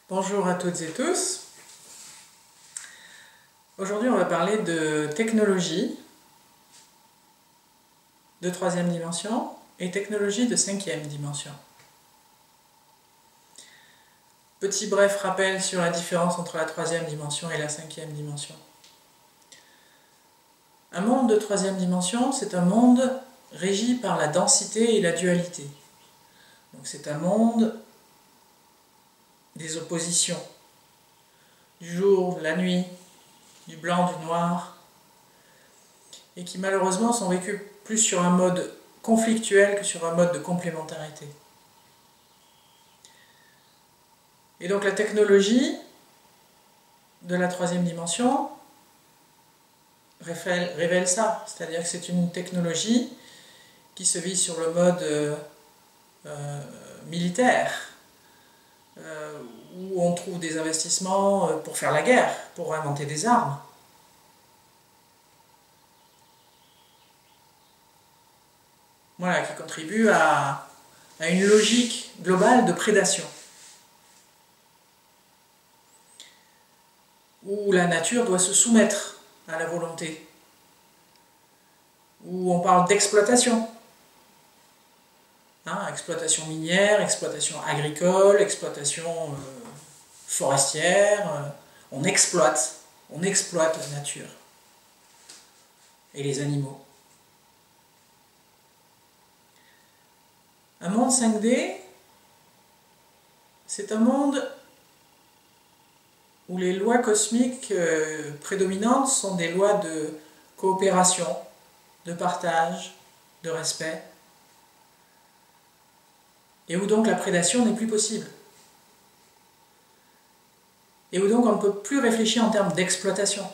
Bonjour à toutes et tous. Aujourd'hui, on va parler de technologie de troisième dimension et technologie de cinquième dimension. Petit bref rappel sur la différence entre la troisième dimension et la cinquième dimension. Un monde de troisième dimension, c'est un monde régi par la densité et la dualité. Donc c'est un monde des oppositions, du jour, de la nuit, du blanc, du noir, et qui malheureusement sont vécus plus sur un mode conflictuel que sur un mode de complémentarité. Et donc la technologie de la troisième dimension révèle ça, c'est-à-dire que c'est une technologie qui se vit sur le mode militaire, où on trouve des investissements pour faire la guerre, pour inventer des armes. Voilà, qui contribue à une logique globale de prédation, où la nature doit se soumettre à la volonté, où on parle d'exploitation. Exploitation minière, exploitation agricole, exploitation forestière, on exploite la nature et les animaux. Un monde 5D, c'est un monde où les lois cosmiques prédominantes sont des lois de coopération, de partage, de respect, et où donc la prédation n'est plus possible. Et où donc on ne peut plus réfléchir en termes d'exploitation.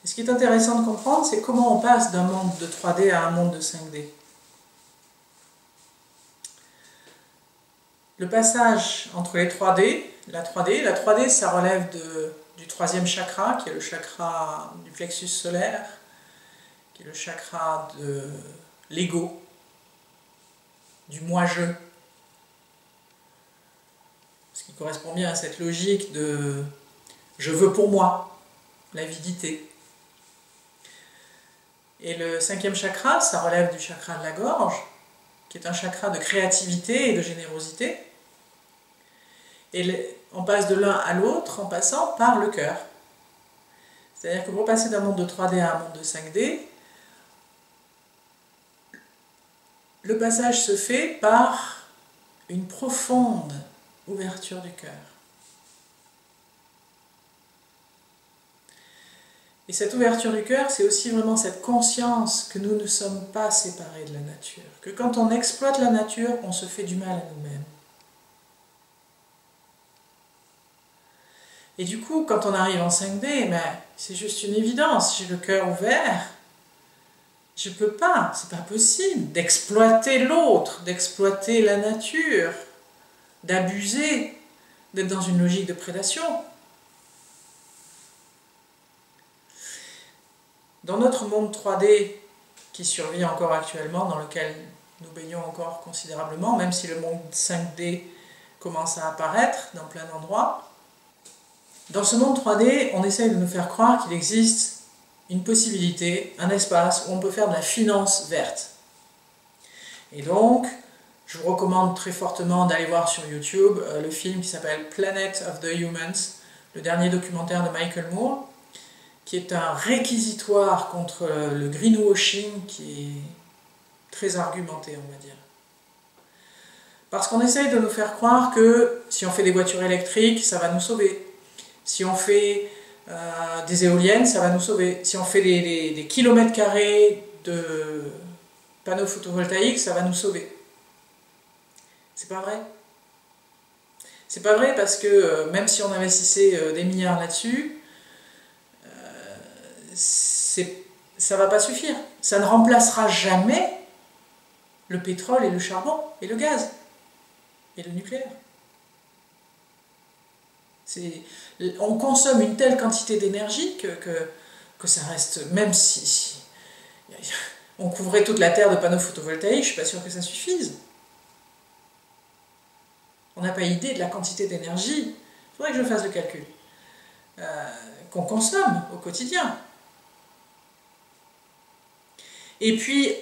Et ce qui est intéressant de comprendre, c'est comment on passe d'un monde de 3D à un monde de 5D. Le passage entre les 3D, la 3D ça relève du troisième chakra, qui est le chakra du plexus solaire, qui est le chakra de l'ego, du moi-je, ce qui correspond bien à cette logique de « je veux pour moi », l'avidité. Et le cinquième chakra, ça relève du chakra de la gorge, qui est un chakra de créativité et de générosité. Et on passe de l'un à l'autre en passant par le cœur. C'est-à-dire que pour passer d'un monde de 3D à un monde de 5D, le passage se fait par une profonde ouverture du cœur. Et cette ouverture du cœur, c'est aussi vraiment cette conscience que nous ne sommes pas séparés de la nature. Que quand on exploite la nature, on se fait du mal à nous-mêmes. Et du coup, quand on arrive en 5D, c'est juste une évidence. J'ai le cœur ouvert. Je ne peux pas, c'est pas possible d'exploiter l'autre, d'exploiter la nature, d'abuser, d'être dans une logique de prédation. Dans notre monde 3D qui survit encore actuellement, dans lequel nous baignons encore considérablement, même si le monde 5D commence à apparaître dans plein d'endroits, dans ce monde 3D, on essaye de nous faire croire qu'il existe une possibilité, un espace où on peut faire de la finance verte. Et donc, je vous recommande très fortement d'aller voir sur YouTube le film qui s'appelle Planet of the Humans, le dernier documentaire de Michael Moore, qui est un réquisitoire contre le greenwashing qui est très argumenté, on va dire. Parce qu'on essaye de nous faire croire que si on fait des voitures électriques, ça va nous sauver. Si on fait des éoliennes, ça va nous sauver. Si on fait des kilomètres carrés de panneaux photovoltaïques, ça va nous sauver. C'est pas vrai. C'est pas vrai parce que même si on investissait des milliards là-dessus, ça va pas suffire. Ça ne remplacera jamais le pétrole et le charbon et le gaz et le nucléaire. On consomme une telle quantité d'énergie que ça reste, même si on couvrait toute la Terre de panneaux photovoltaïques, je ne suis pas sûr que ça suffise. On n'a pas idée de la quantité d'énergie, il faudrait que je fasse le calcul, qu'on consomme au quotidien. Et puis,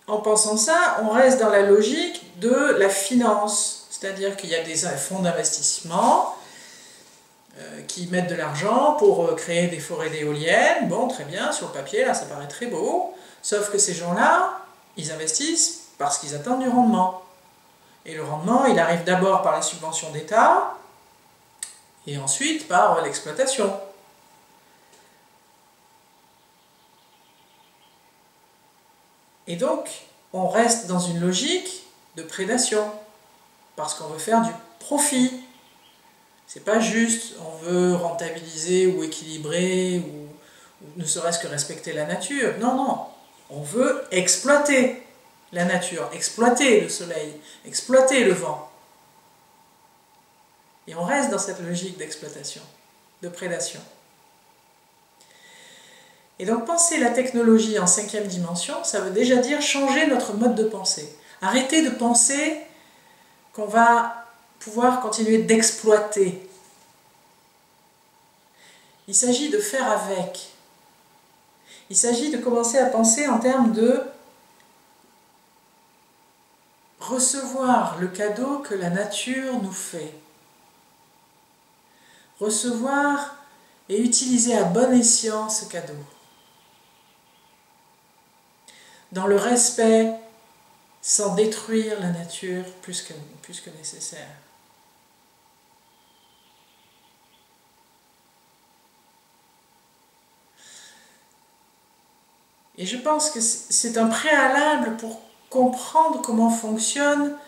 en pensant ça, on reste dans la logique de la finance, c'est-à-dire qu'il y a des fonds d'investissement qui mettent de l'argent pour créer des forêts d'éoliennes. Bon, très bien, sur le papier, là, ça paraît très beau, sauf que ces gens-là, ils investissent parce qu'ils attendent du rendement. Et le rendement, il arrive d'abord par les subventions d'État, et ensuite par l'exploitation. Et donc, on reste dans une logique de prédation, parce qu'on veut faire du profit. C'est pas juste, on veut rentabiliser ou équilibrer, ou ne serait-ce que respecter la nature. Non, non, on veut exploiter la nature, exploiter le soleil, exploiter le vent. Et on reste dans cette logique d'exploitation, de prédation. Et donc penser la technologie en 5e dimension, ça veut déjà dire changer notre mode de pensée. Arrêter de penser qu'on va pouvoir continuer d'exploiter. Il s'agit de faire avec. Il s'agit de commencer à penser en termes de recevoir le cadeau que la nature nous fait. Recevoir et utiliser à bon escient ce cadeau. Dans le respect, sans détruire la nature plus que nécessaire. Et je pense que c'est un préalable pour comprendre comment fonctionne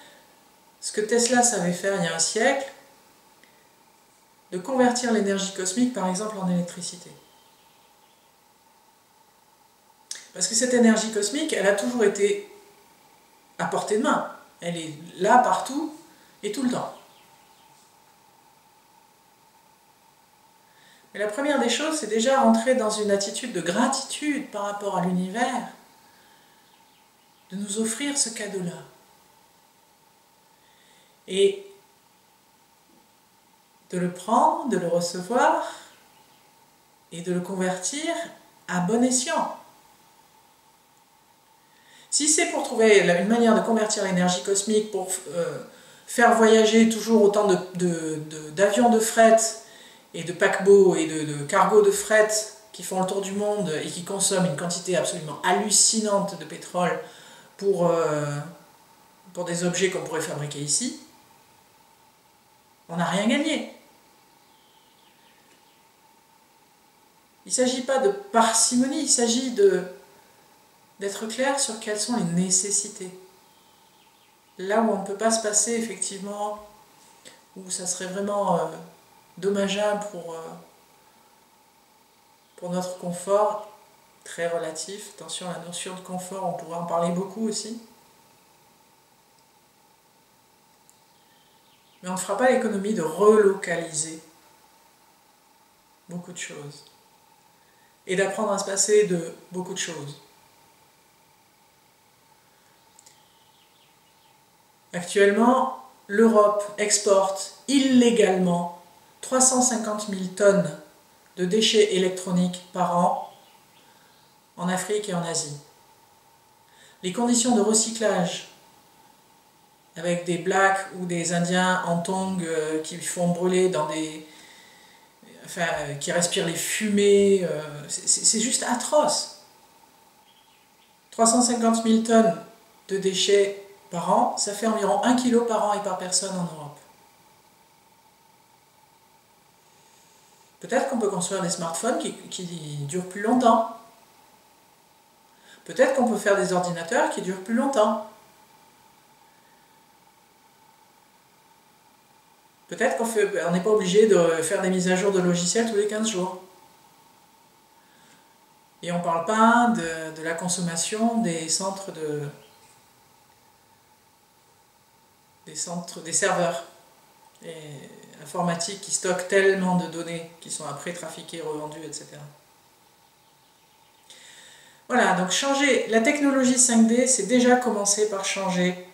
ce que Tesla savait faire il y a un siècle, de convertir l'énergie cosmique par exemple en électricité. Parce que cette énergie cosmique, elle a toujours été à portée de main. Elle est là, partout, et tout le temps. Mais la première des choses, c'est déjà rentrer dans une attitude de gratitude par rapport à l'univers, de nous offrir ce cadeau-là. Et de le prendre, de le recevoir, et de le convertir à bon escient. Si c'est pour trouver une manière de convertir l'énergie cosmique pour faire voyager toujours autant d'avions de fret et de paquebots et de cargos de fret qui font le tour du monde et qui consomment une quantité absolument hallucinante de pétrole pour des objets qu'on pourrait fabriquer ici, on n'a rien gagné. Il ne s'agit pas de parcimonie, il s'agit d'être clair sur quelles sont les nécessités. Là où on ne peut pas se passer, effectivement, où ça serait vraiment dommageable pour notre confort, très relatif. Attention, la notion de confort, on pourrait en parler beaucoup aussi. Mais on ne fera pas l'économie de relocaliser beaucoup de choses. Et d'apprendre à se passer de beaucoup de choses. Actuellement, l'Europe exporte illégalement 350 000 tonnes de déchets électroniques par an en Afrique et en Asie. Les conditions de recyclage avec des blacks ou des indiens en tongs qui font brûler dans des... Enfin, qui respirent les fumées, c'est juste atroce. 350 000 tonnes de déchets par an, ça fait environ 1 kg par an et par personne en Europe. Peut-être qu'on peut construire des smartphones qui durent plus longtemps. Peut-être qu'on peut faire des ordinateurs qui durent plus longtemps. Peut-être qu'on n'est pas obligé de faire des mises à jour de logiciels tous les 15 jours. Et on ne parle pas de la consommation des centres des serveurs informatiques qui stockent tellement de données qui sont après trafiquées, revendues, etc. Voilà, donc changer la technologie 5D, c'est déjà commencer par changer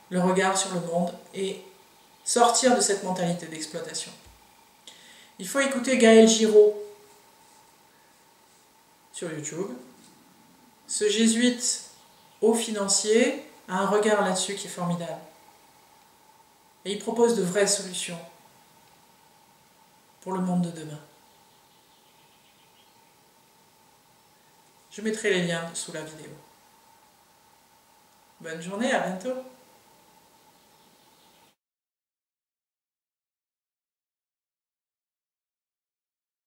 le regard sur le monde et sortir de cette mentalité d'exploitation. Il faut écouter Gaël Giraud sur YouTube. Ce jésuite haut financier a un regard là-dessus qui est formidable. Et il propose de vraies solutions pour le monde de demain. Je mettrai les liens sous la vidéo. Bonne journée, à bientôt.